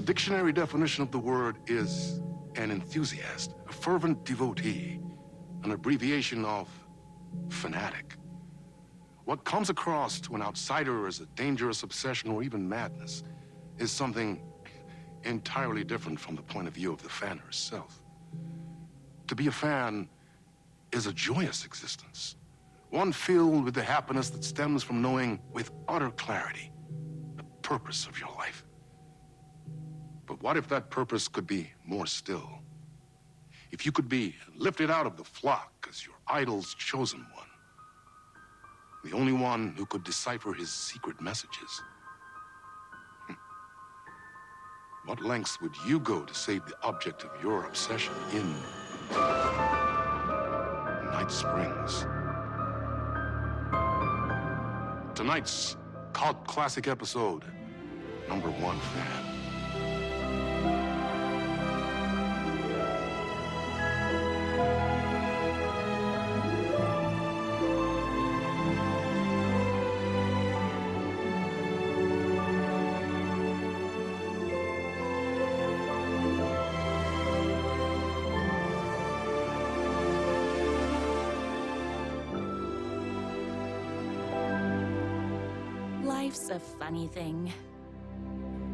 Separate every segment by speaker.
Speaker 1: dictionary definition of the word is an enthusiast, a fervent devotee, an abbreviation of fanatic. What comes across to an outsider as a dangerous obsession or even madness is something entirely different from the point of view of the fan herself. To be a fan is a joyous existence, one filled with the happiness that stems from knowing with utter clarity the purpose of your life. But what if that purpose could be more still? If you could be lifted out of the flock as your idol's chosen one, the only one who could decipher his secret messages. What lengths would you go to save the object of your obsession in Night Springs? Tonight's cult classic episode, number 1 fan.
Speaker 2: Life's a funny thing.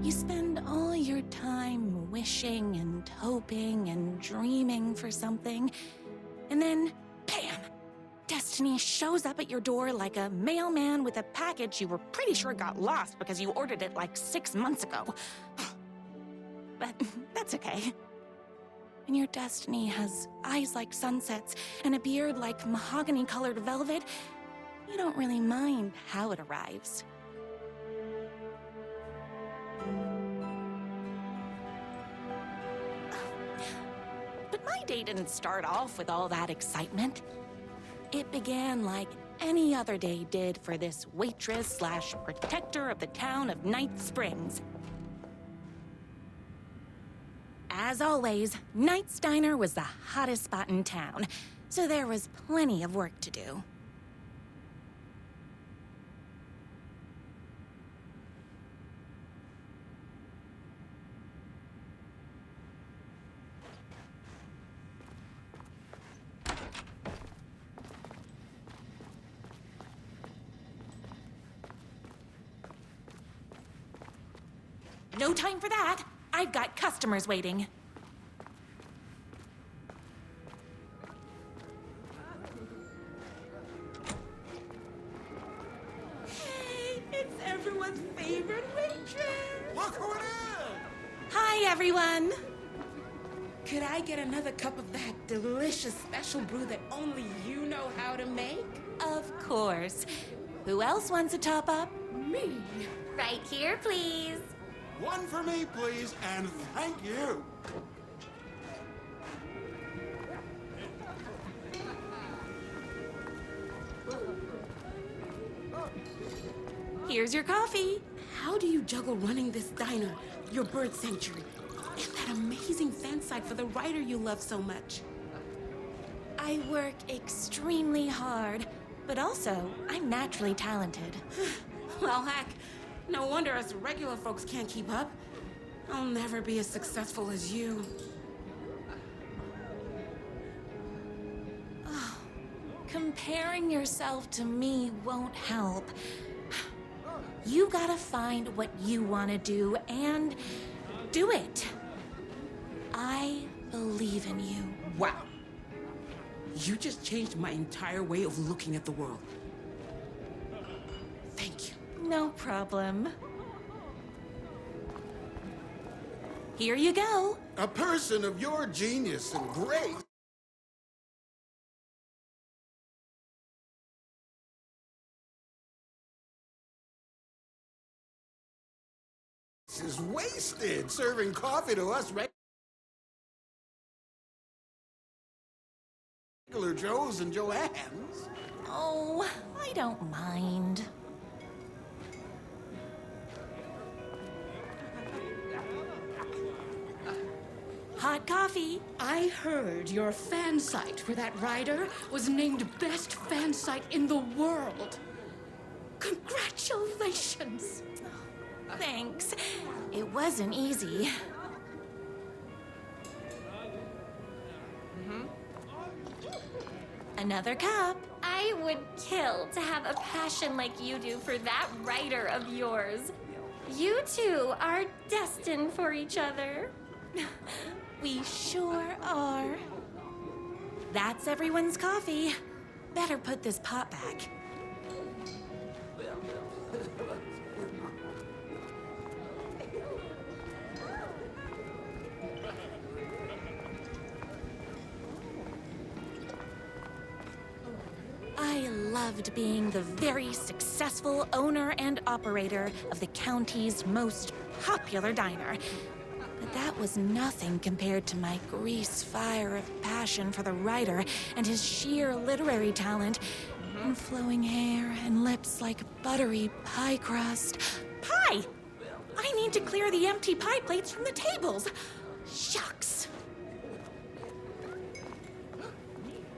Speaker 2: You spend all your time wishing and hoping and dreaming for something, and then, bam! Destiny shows up at your door like a mailman with a package you were pretty sure got lost because you ordered it like 6 months ago. But that's okay. When your destiny has eyes like sunsets and a beard like mahogany-colored velvet, you don't really mind how it arrives. But my day didn't start off with all that excitement. It began like any other day did for this waitress/protector of the town of Night Springs. As always, Knight's Diner was the hottest spot in town, so there was plenty of work to do. No time for that. I've got customers waiting. Hey, it's everyone's favorite waitress.
Speaker 3: Look who it is!
Speaker 2: Hi, everyone.
Speaker 4: Could I get another cup of that delicious special brew that only you know how to make?
Speaker 2: Of course. Who else wants a top up?
Speaker 4: Me?
Speaker 2: Right here, please.
Speaker 3: One for me, please, and thank you.
Speaker 2: Here's your coffee.
Speaker 4: How do you juggle running this diner, your bird sanctuary, and that amazing fan site for the writer you love so much?
Speaker 2: I work extremely hard, but also I'm naturally talented.
Speaker 4: Well, heck, no wonder us regular folks can't keep up. I'll never be as successful as you.
Speaker 2: Oh, comparing yourself to me won't help. You gotta find what you want to do and do it. I believe in you.
Speaker 4: Wow. You just changed my entire way of looking at the world. Thank you.
Speaker 2: No problem. Here you go.
Speaker 3: A person of your genius and grace is wasted serving coffee to us regular Joes and Joannes.
Speaker 2: Oh, I don't mind. Hot coffee.
Speaker 4: I heard your fan site for that writer was named best fan site in the world. Congratulations!
Speaker 2: Thanks. It wasn't easy. Another cup.
Speaker 5: I would kill to have a passion like you do for that writer of yours. You two are destined for each other.
Speaker 2: We sure are. That's everyone's coffee. Better put this pot back. I loved being the very successful owner and operator of the county's most popular diner. But that was nothing compared to my grease fire of passion for the writer and his sheer literary talent, and flowing hair and lips like buttery pie crust. Pie! I need to clear the empty pie plates from the tables. Shucks.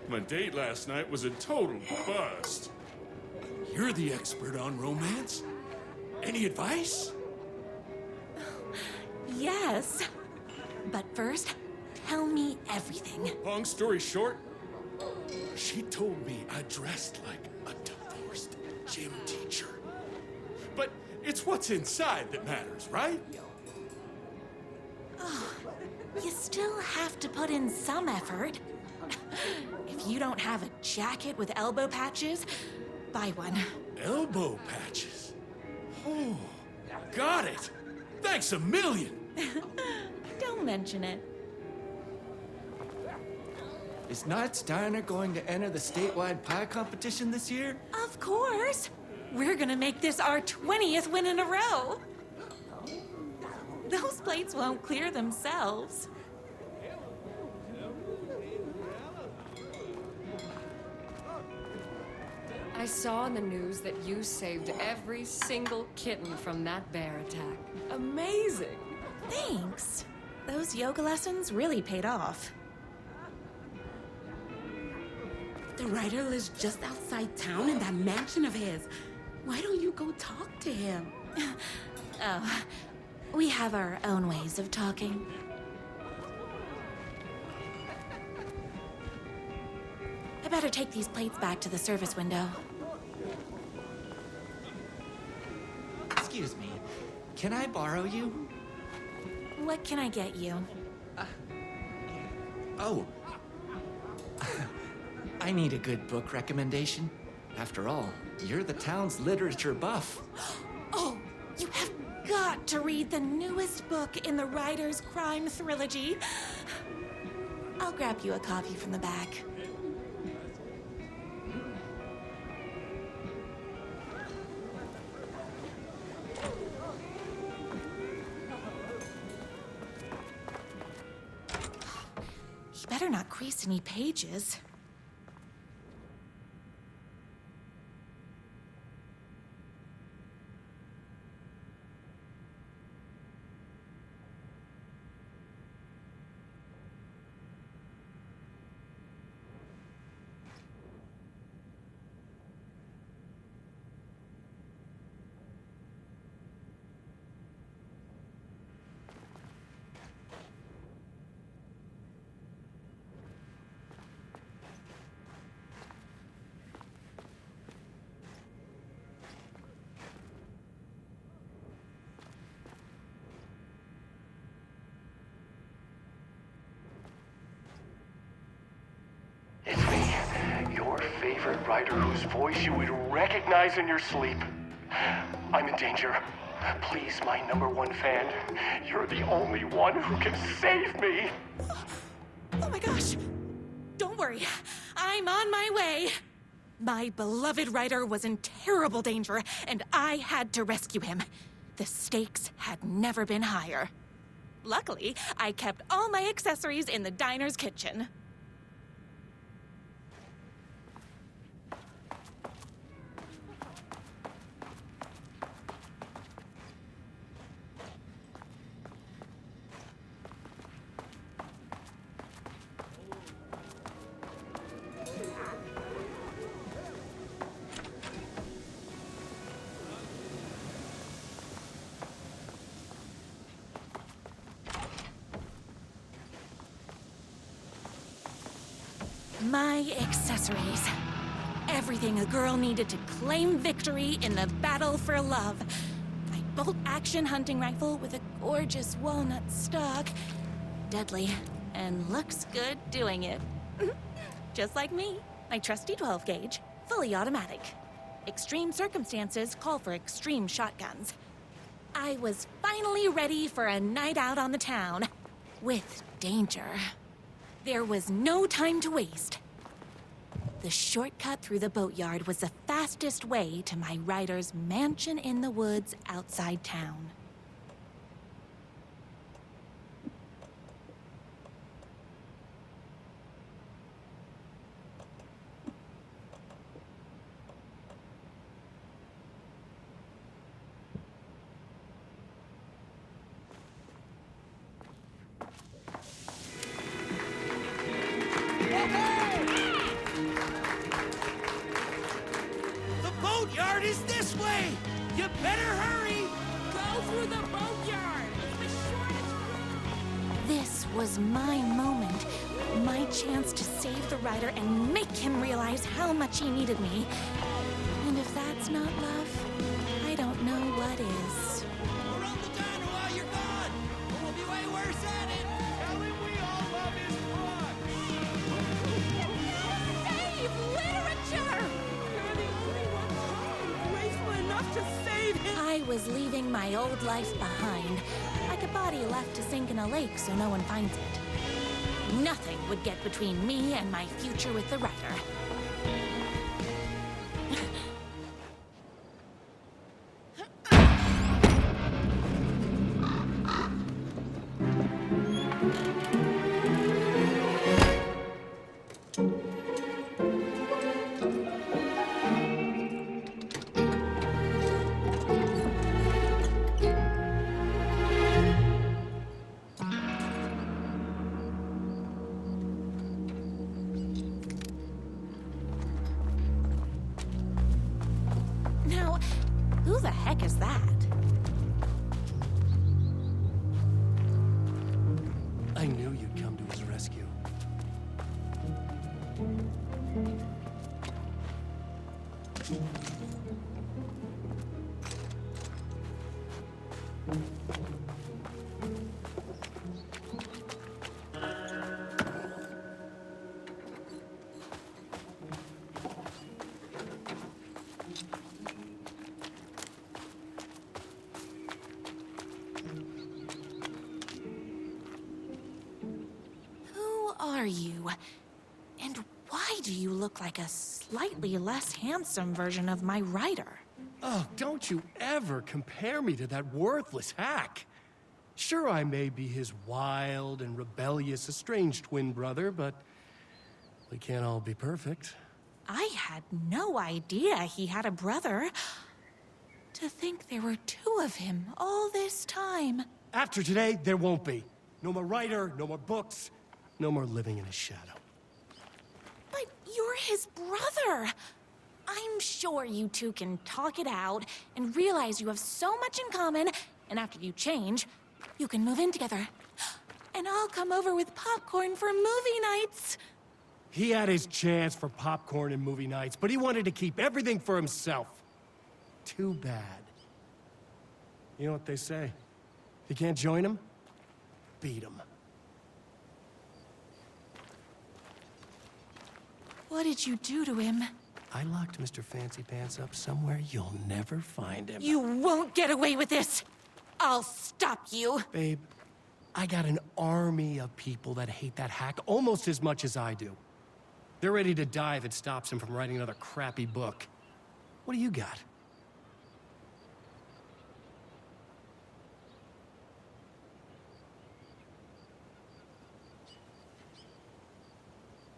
Speaker 3: My date last night was a total bust. You're the expert on romance. Any advice?
Speaker 2: Yes. But first, tell me everything.
Speaker 3: Long story short, she told me I dressed like a divorced gym teacher. But it's what's inside that matters, right?
Speaker 2: You still have to put in some effort. If you don't have a jacket with elbow patches, buy one.
Speaker 3: Elbow patches. Oh, got it. Thanks a million.
Speaker 2: Don't mention it.
Speaker 6: Is Knight's Diner going to enter the statewide pie competition this year?
Speaker 2: Of course. We're gonna make this our 20th win in a row. Those plates won't clear themselves.
Speaker 7: I saw in the news that you saved every single kitten from that bear attack. Amazing!
Speaker 2: Thanks. Those yoga lessons really paid off.
Speaker 4: The writer lives just outside town in that mansion of his. Why don't you go talk to him?
Speaker 2: Oh, we have our own ways of talking. I better take these plates back to the service window.
Speaker 6: Excuse me, can I borrow you?
Speaker 2: What can I get you?
Speaker 6: Oh. I need a good book recommendation. After all, you're the town's literature buff.
Speaker 2: Oh, you have got to read the newest book in the Writer's Crime Trilogy. I'll grab you a copy from the back. You better not crease any pages.
Speaker 8: It's me, your favorite writer whose voice you would recognize in your sleep. I'm in danger. Please, my #1 fan, you're the only one who can save me.
Speaker 2: Oh my gosh! Don't worry, I'm on my way. My beloved writer was in terrible danger, and I had to rescue him. The stakes had never been higher. Luckily, I kept all my accessories in the diner's kitchen. My accessories. Everything a girl needed to claim victory in the battle for love. My bolt-action hunting rifle with a gorgeous walnut stock. Deadly, and looks good doing it. Just like me. My trusty 12-gauge, fully automatic. Extreme circumstances call for extreme shotguns. I was finally ready for a night out on the town. With danger. There was no time to waste. The shortcut through the boatyard was the fastest way to my rider's mansion in the woods outside town.
Speaker 9: The boatyard is this way! You better hurry!
Speaker 4: Go through the boatyard! It's the shortest route!
Speaker 2: This was my moment. My chance to save the rider and make him realize how much he needed me. And if that's not love, I don't know what is.
Speaker 9: We'll run the diner while you're gone! Or we'll be way worse at it!
Speaker 3: Tell him we all love his fun.
Speaker 4: Save literature! You're the only one graceful enough to save him!
Speaker 2: I was leaving my old life behind, like a body left to sink in a lake so no one finds it. Nothing would get between me and my future with the rider. Now, who the heck is that?
Speaker 3: I knew you'd come to his rescue.
Speaker 2: Who are you? And why do you look like a slightly less handsome version of my rider?
Speaker 3: Oh, don't you ever compare me to that worthless hack. Sure, I may be his wild and rebellious estranged twin brother, but we can't all be perfect.
Speaker 2: I had no idea he had a brother. To think there were two of him all this time.
Speaker 3: After today, there won't be. No more writer, no more books, no more living in his shadow.
Speaker 2: But you're his brother. I'm sure you two can talk it out and realize you have so much in common, and after you change, you can move in together. And I'll come over with popcorn for movie nights.
Speaker 3: He had his chance for popcorn and movie nights, but he wanted to keep everything for himself. Too bad. You know what they say? If you can't join him, beat him.
Speaker 2: What did you do to him?
Speaker 3: I locked Mr. Fancy Pants up somewhere you'll never find him.
Speaker 2: You won't get away with this. I'll stop you.
Speaker 3: Babe, I got an army of people that hate that hack almost as much as I do. They're ready to die if it stops him from writing another crappy book. What do you got?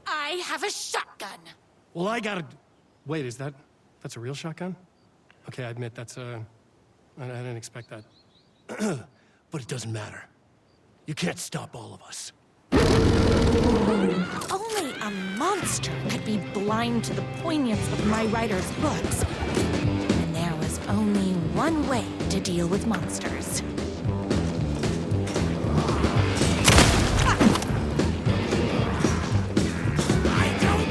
Speaker 2: I have a shotgun.
Speaker 3: Well, I got a... Wait, that's a real shotgun? Okay, I admit I didn't expect that. But it doesn't matter. You can't stop all of us.
Speaker 2: Only a monster could be blind to the poignance of my writer's books. And there was only one way to deal with monsters.
Speaker 9: I don't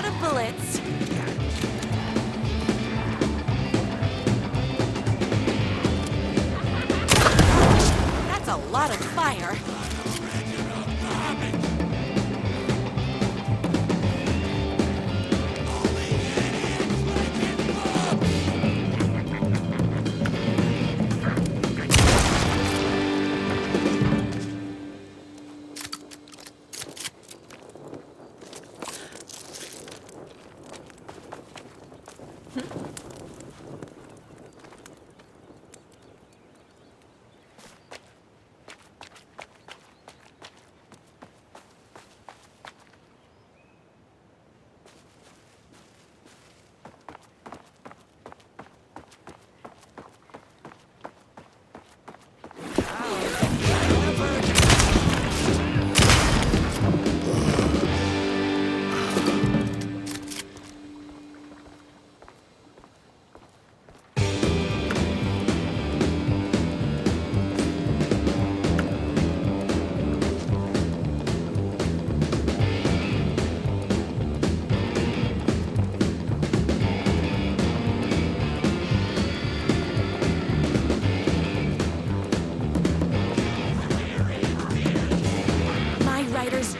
Speaker 2: lot of bullets. That's a lot of fire.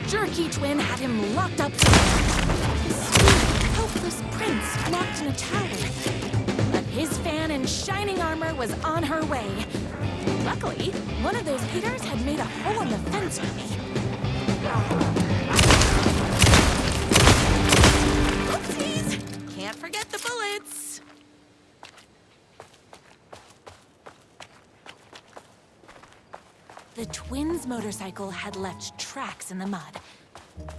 Speaker 2: Jerky twin had him locked up. His sweet, helpless prince locked in a tower. But his fan in shining armor was on her way. Luckily, one of those haters had made a hole in the fence for me. Oopsies! Can't forget the bullets. The twins' motorcycle had left tracks in the mud.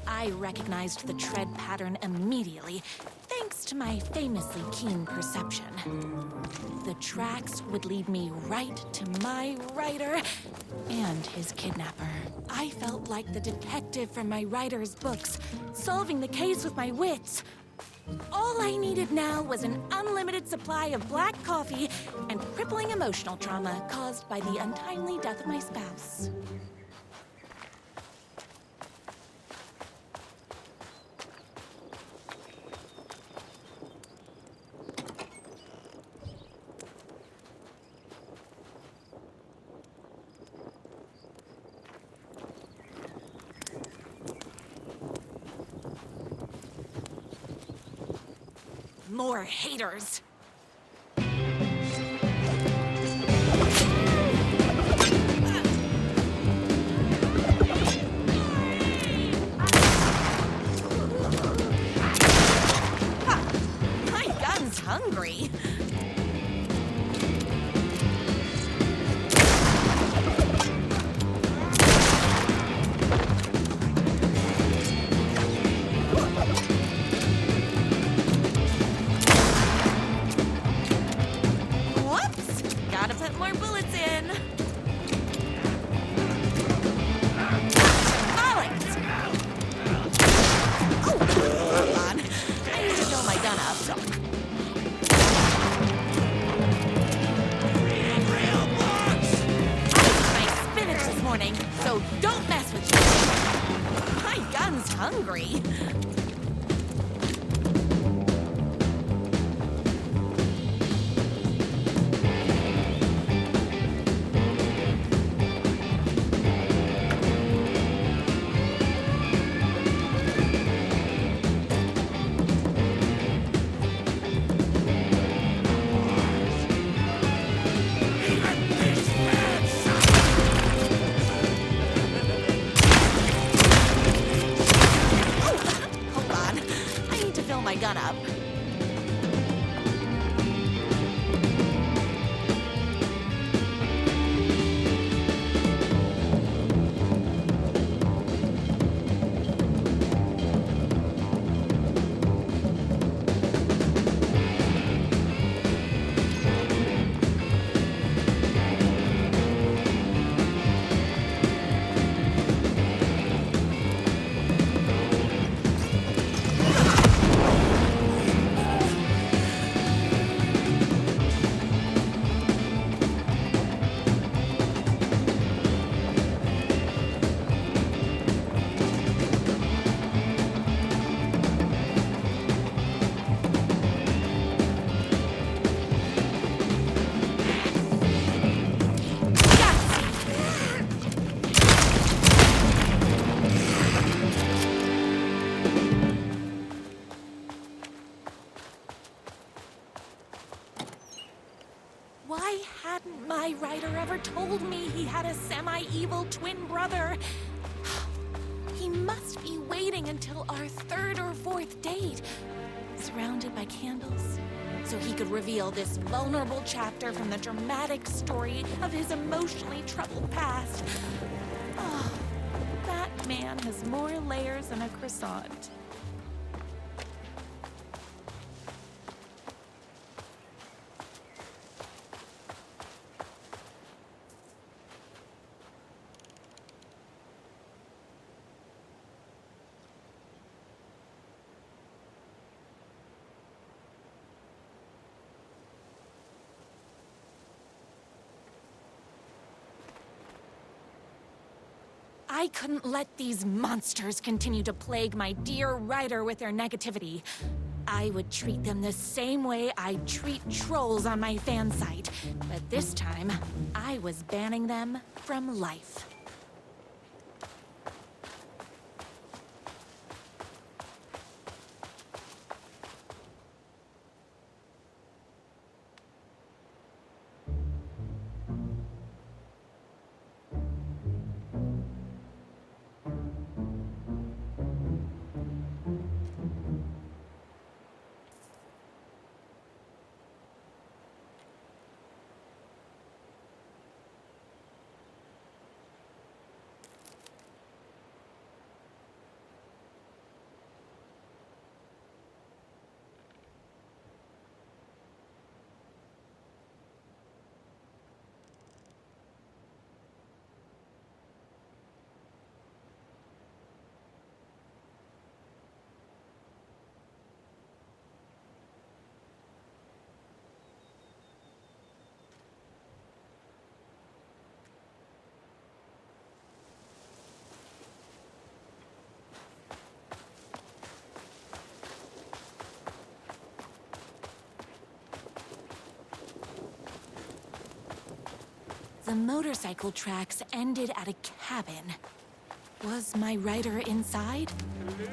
Speaker 2: I recognized the tread pattern immediately, thanks to my famously keen perception. The tracks would lead me right to my rider and his kidnapper. I felt like the detective from my writer's books, solving the case with my wits. All I needed now was an unlimited supply of black coffee and crippling emotional trauma caused by the untimely death of my spouse. More haters. My gun's hungry. So don't mess with me. My gun's hungry. My gun up. Why hadn't my writer ever told me he had a semi-evil twin brother? He must be waiting until our third or fourth date, surrounded by candles, so he could reveal this vulnerable chapter from the dramatic story of his emotionally troubled past. Oh, that man has more layers than a croissant. I couldn't let these monsters continue to plague my dear writer with their negativity. I would treat them the same way I'd treat trolls on my fan site. But this time, I was banning them from life. The motorcycle tracks ended at a cabin. Was my writer inside?
Speaker 9: Isn't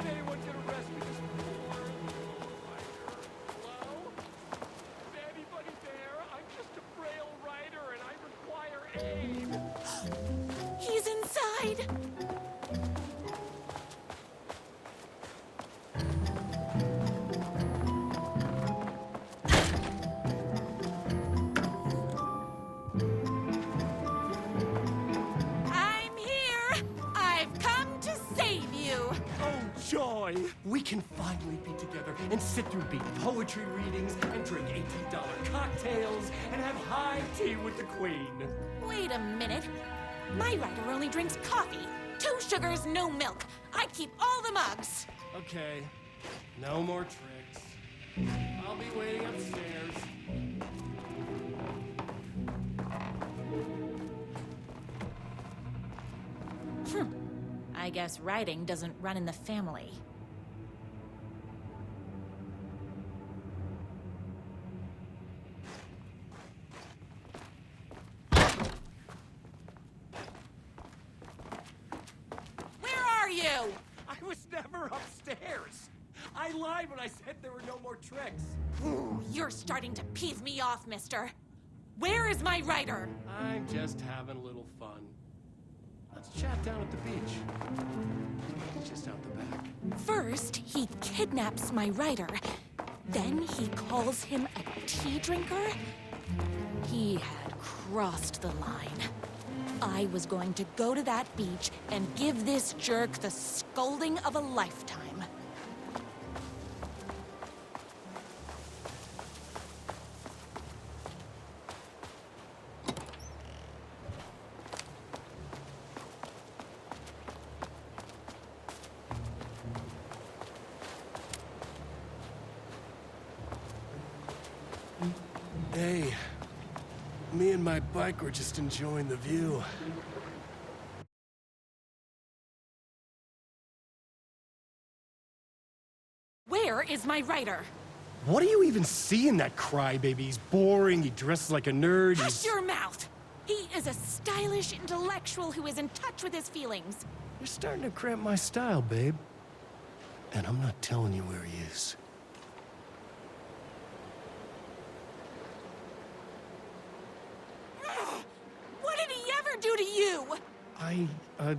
Speaker 9: anyone gonna rescue this poor little writer? Hello? Is anybody there? I'm just a frail writer and I require aid.
Speaker 2: He's inside! I'm here! I've come to save you!
Speaker 3: Oh, joy! We can finally be together and sit through beat poetry readings and drink $18 cocktails and have high tea with the Queen.
Speaker 2: Wait a minute. My writer only drinks coffee. 2 sugars, no milk. I keep all the mugs.
Speaker 3: Okay, no more tricks. I'll be waiting upstairs.
Speaker 2: I guess writing doesn't run in the family. Where are you?
Speaker 3: I was never upstairs. I lied when I said there were no more tricks.
Speaker 2: Ooh, you're starting to piss me off, mister. Where is my writer?
Speaker 3: I'm just having a little fun. Let's chat down at the beach. It's just out the back.
Speaker 2: First, he kidnaps my writer. Then he calls him a tea drinker. He had crossed the line. I was going to go to that beach and give this jerk the scolding of a lifetime.
Speaker 3: Hey, me and my bike were just enjoying the view.
Speaker 2: Where is my writer?
Speaker 3: What do you even see in that crybaby? He's boring, he dresses like a nerd,
Speaker 2: Hush your mouth! He is a stylish intellectual who is in touch with his feelings.
Speaker 3: You're starting to cramp my style, babe. And I'm not telling you where he is. Hey,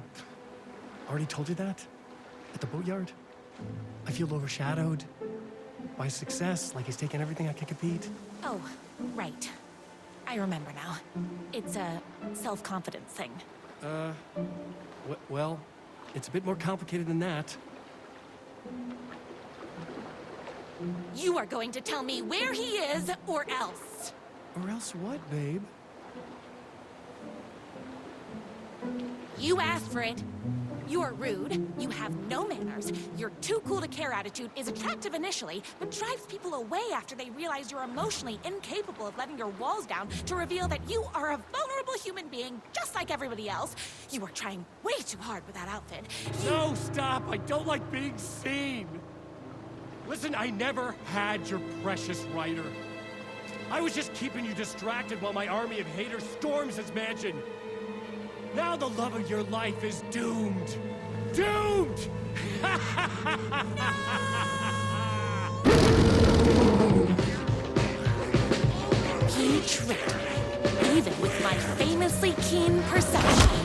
Speaker 3: already told you that? At the boatyard? I feel overshadowed by success, like he's taking everything I can compete.
Speaker 2: Oh, right. I remember now. It's a self-confidence thing.
Speaker 3: Well, it's a bit more complicated than that.
Speaker 2: You are going to tell me where he is, or else.
Speaker 3: Or else what, babe?
Speaker 2: You asked for it. You're rude, you have no manners, your too cool to care attitude is attractive initially, but drives people away after they realize you're emotionally incapable of letting your walls down to reveal that you are a vulnerable human being just like everybody else. You are trying way too hard with that outfit.
Speaker 3: No, stop! I don't like being seen! Listen, I never had your precious writer. I was just keeping you distracted while my army of haters storms his mansion. Now the love of your life is doomed. Doomed!
Speaker 2: He tricked me, even with my famously keen perception.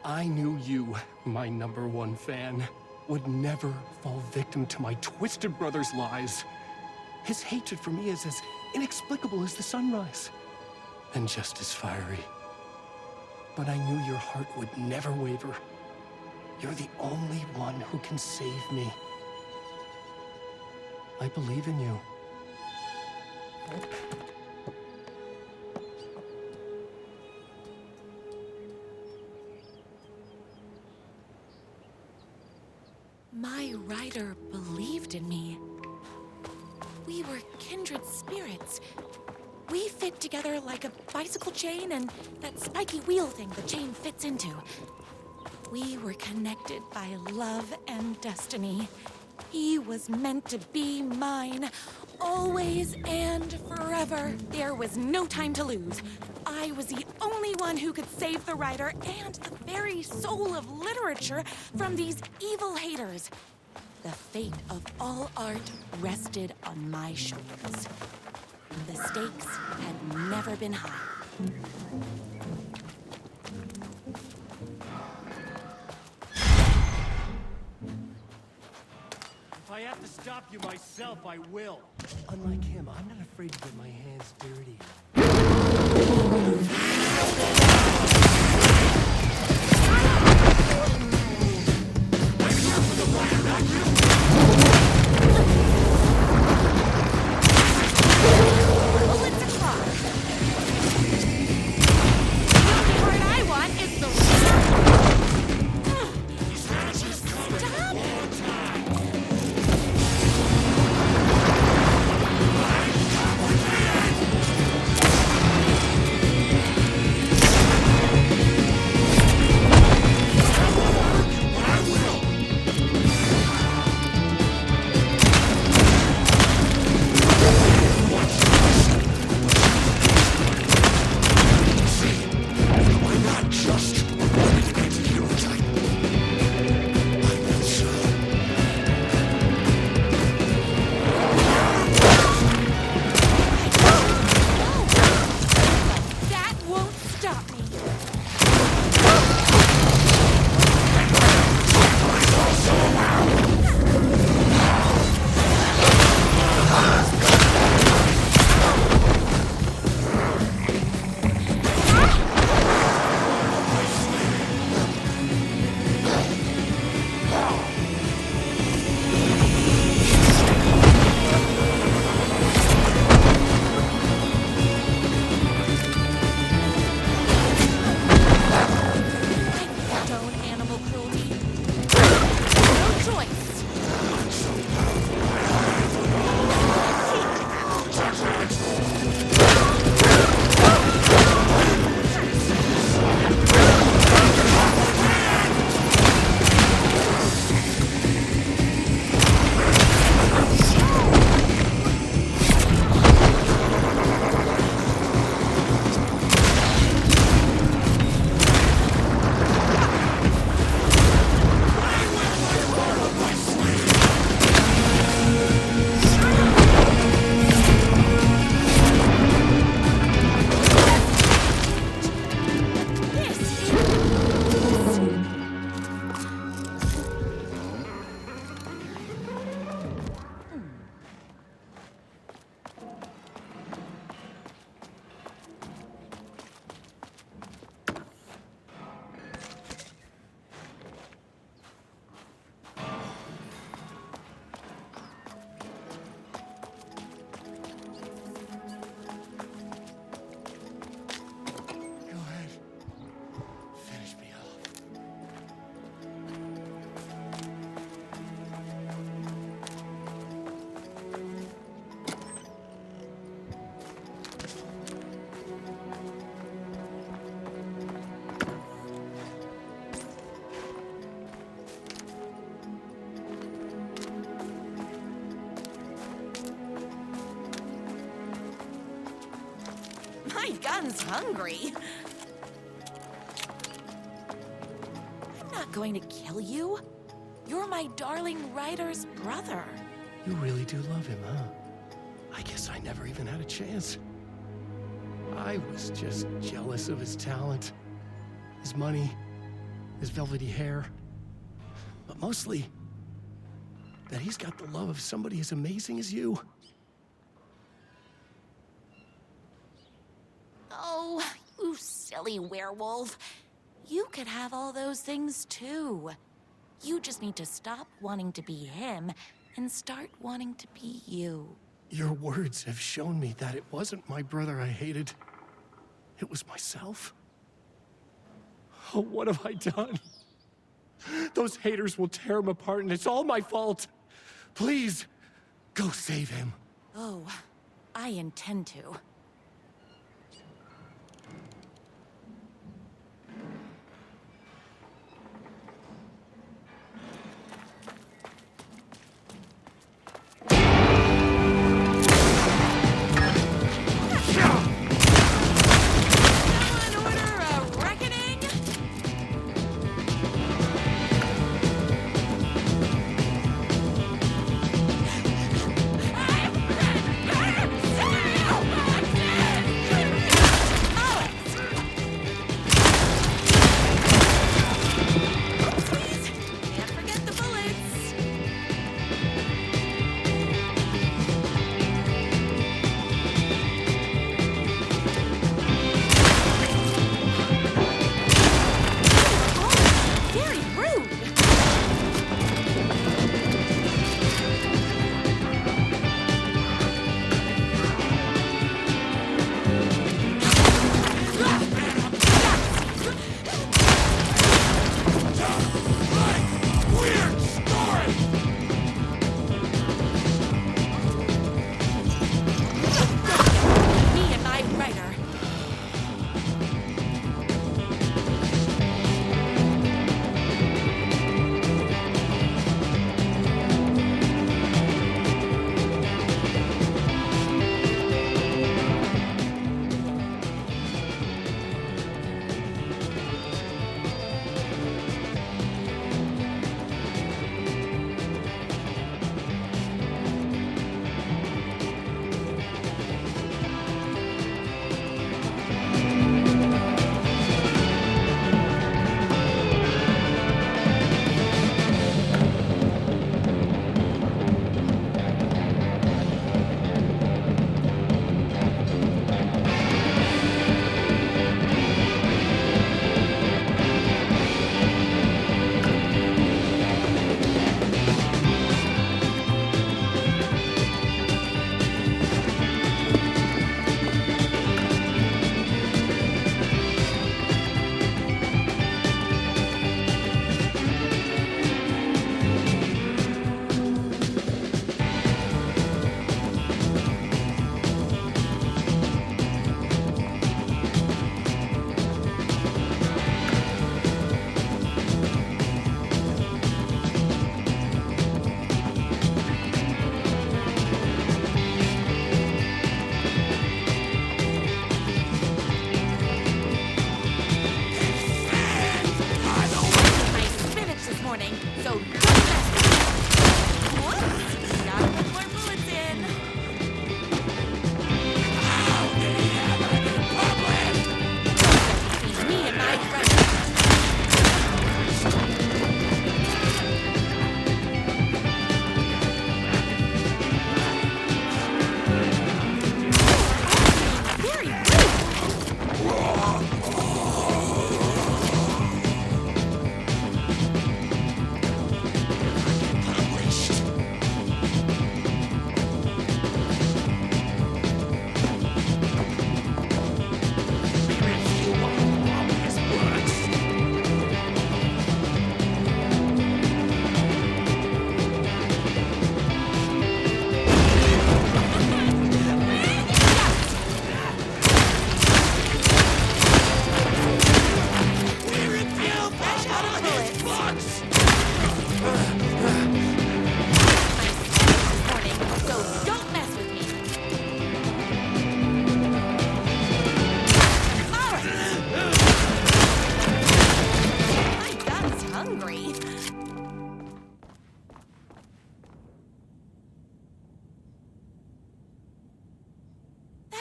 Speaker 3: I knew you, my #1 fan, would never fall victim to my twisted brother's lies. His hatred for me is as inexplicable as the sunrise, and just as fiery. But I knew your heart would never waver. You're the only one who can save me. I believe in you.
Speaker 2: My writer believed in me. We were kindred spirits. We fit together like a bicycle chain and that spiky wheel thing the chain fits into. We were connected by love and destiny. He was meant to be mine, always and forever. There was no time to lose. I was the only one who could save the writer and the very soul of literature from these evil haters. The fate of all art rested on my shoulders. The stakes had never been higher.
Speaker 3: have to stop you myself, I will. Unlike him, I'm not afraid to get my hands dirty.
Speaker 2: Bullets across. The part I want is the that won't stop me. I condone animal cruelty. No choice. This is
Speaker 3: Go ahead. Finish me off.
Speaker 2: my gun's hungry. I'm not going to kill you. You're my darling writer's brother.
Speaker 3: You really do love him, huh? I guess I never even had a chance. I was just jealous of his talent, his money, his velvety hair. But mostly, that he's got the love of somebody as amazing as you.
Speaker 2: Oh, you silly werewolf. You could have all those things too. You just need to stop wanting to be him and start wanting to be you.
Speaker 3: Your words have shown me that it wasn't my brother I hated. It was myself. Oh, what have I done? Those haters will tear him apart, and it's all my fault. Please, go save him.
Speaker 2: Oh, I intend to. Someone order a reckoning?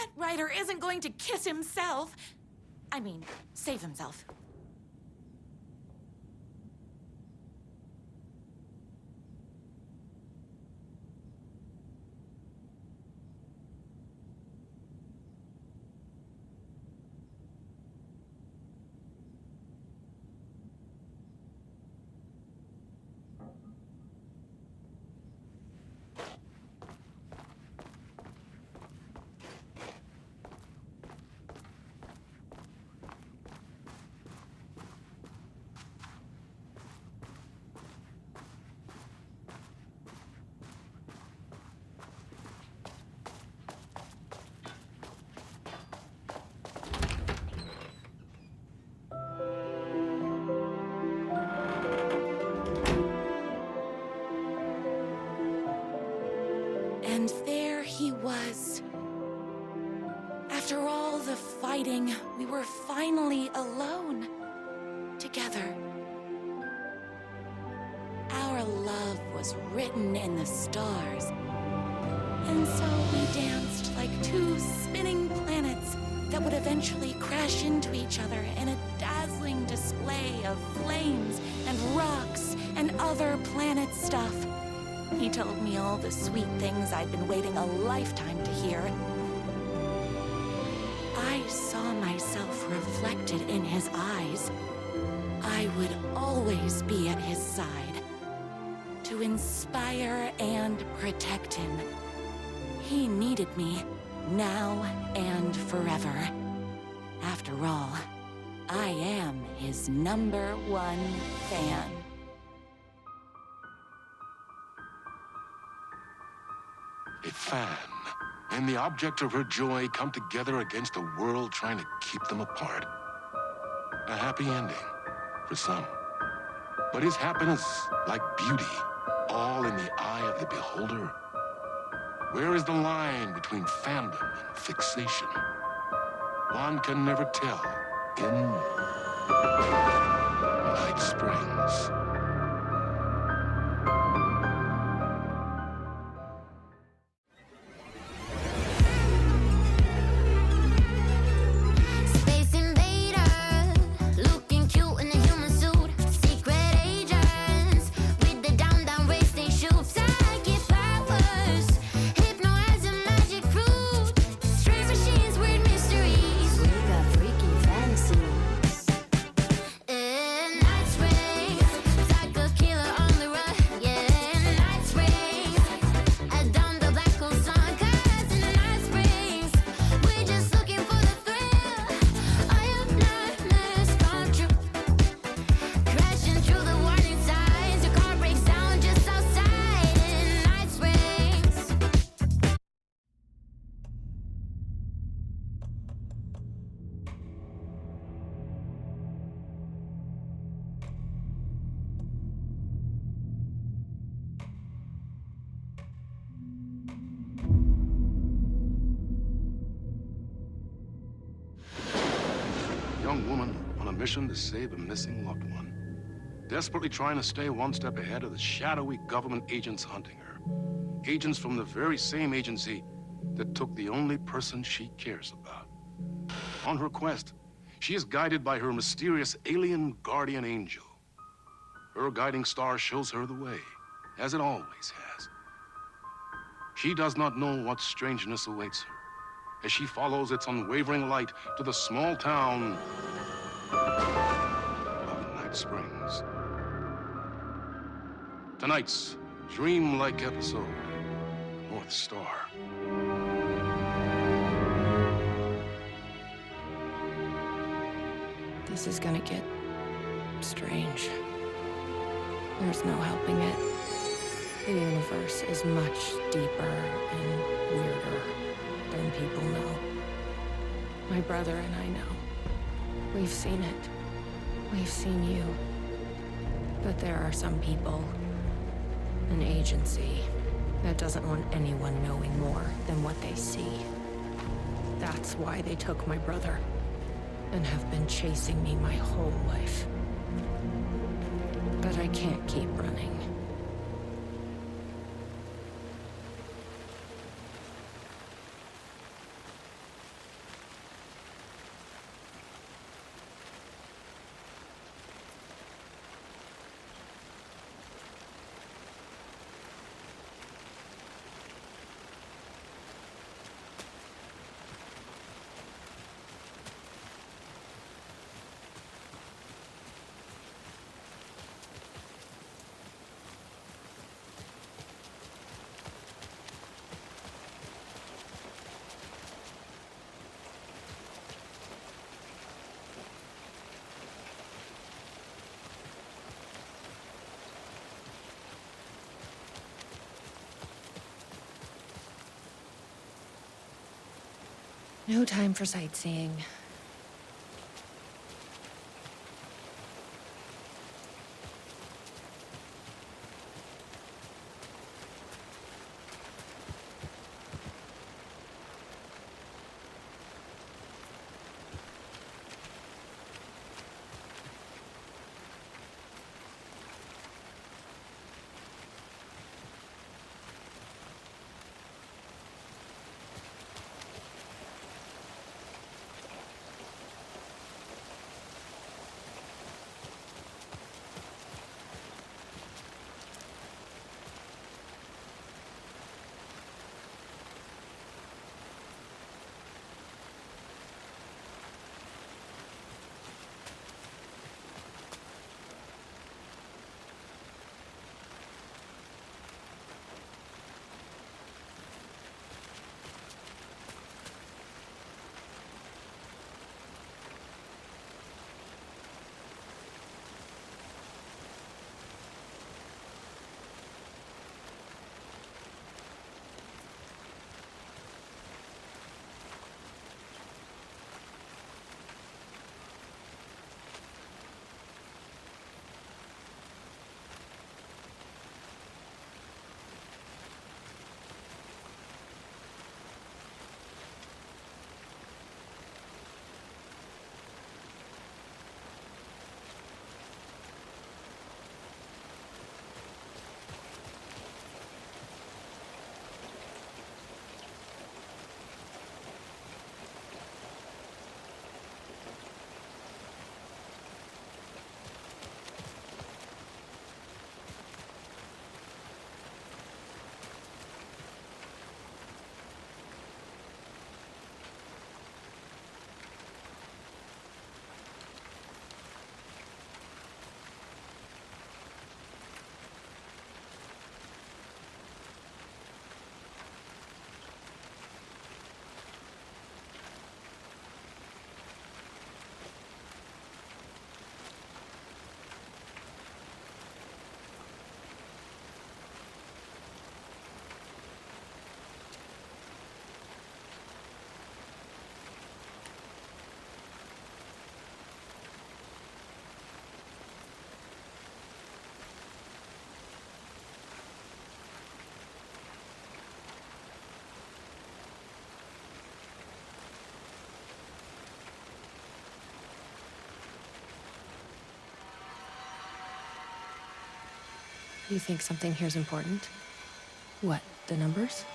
Speaker 2: That Ryder isn't going to kiss himself. I mean, save himself. And there he was. After all the fighting, we were finally alone. Together. Our love was written in the stars. And so we danced like two spinning planets that would eventually crash into each other in a dazzling display of flames and rocks and other planet stuff. He told me all the sweet things I'd been waiting a lifetime to hear. I saw myself reflected in his eyes. I would always be at his side, to inspire and protect him. He needed me, now and forever. After all, I am his #1 fan.
Speaker 1: A fan and the object of her joy come together against a world trying to keep them apart. A happy ending for some. But is happiness, like beauty, all in the eye of the beholder? Where is the line between fandom and fixation? One can never tell in Night Springs. Young woman on a mission to save a missing loved one. Desperately trying to stay one step ahead of the shadowy government agents hunting her. Agents from the very same agency that took the only person she cares about. On her quest, she is guided by her mysterious alien guardian angel. Her guiding star shows her the way, as it always has. She does not know what strangeness awaits her as she follows its unwavering light to the small town of Night Springs. Tonight's dreamlike episode, North Star.
Speaker 7: This is gonna get strange. There's no helping it. The universe is much deeper and weirder than people know. My brother and I know. We've seen it. We've seen you. But there are some people, an agency, that doesn't want anyone knowing more than what they see. That's why they took my brother and have been chasing me my whole life. But I can't keep running. No time for sightseeing. You think something here's important? What, the numbers?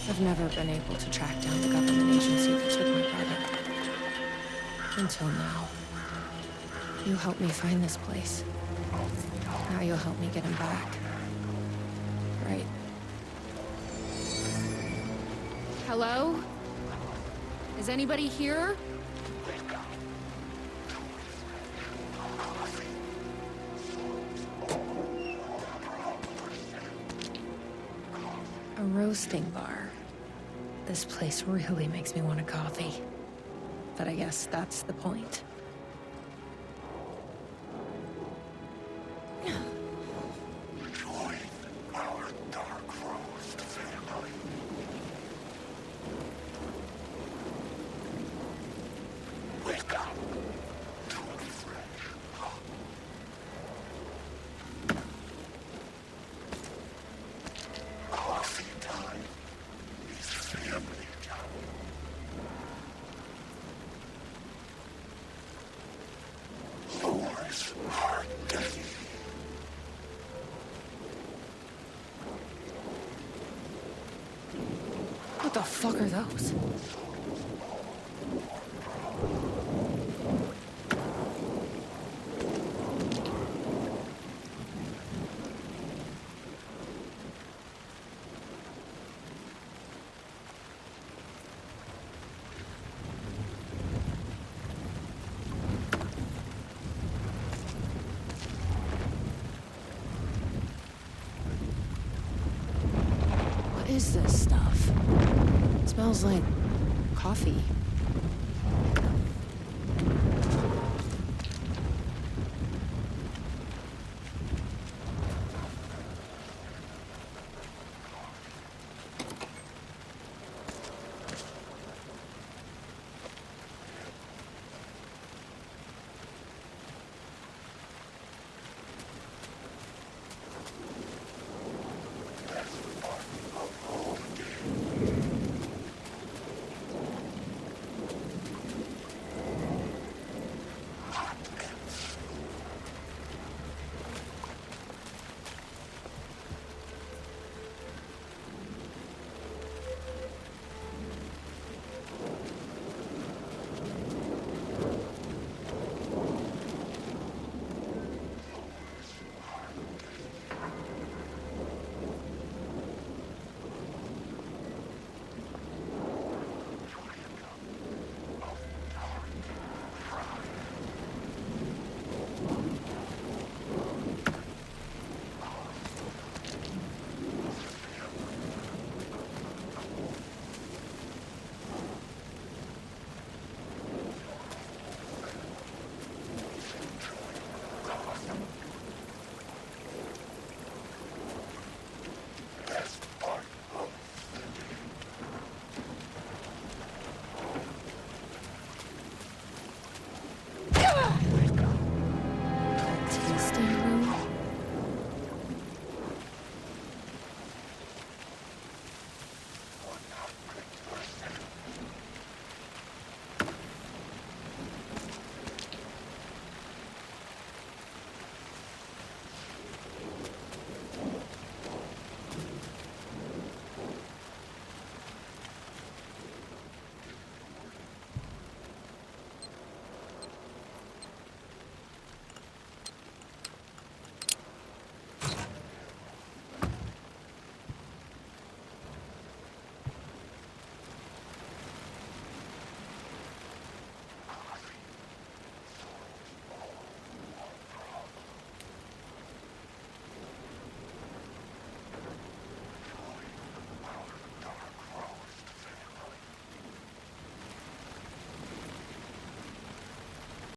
Speaker 7: I've never been able to track down the government agency that took my brother. Until now. You helped me find this place. Now you'll help me get him back. Right? Hello? Is anybody here? A roasting bar. This place really makes me want a coffee. But I guess that's the point.
Speaker 8: Join our Dark Roast family. Welcome to a fresh coffee time is family time. Yours are dead.
Speaker 7: What the fuck are those? is this stuff? It smells like coffee.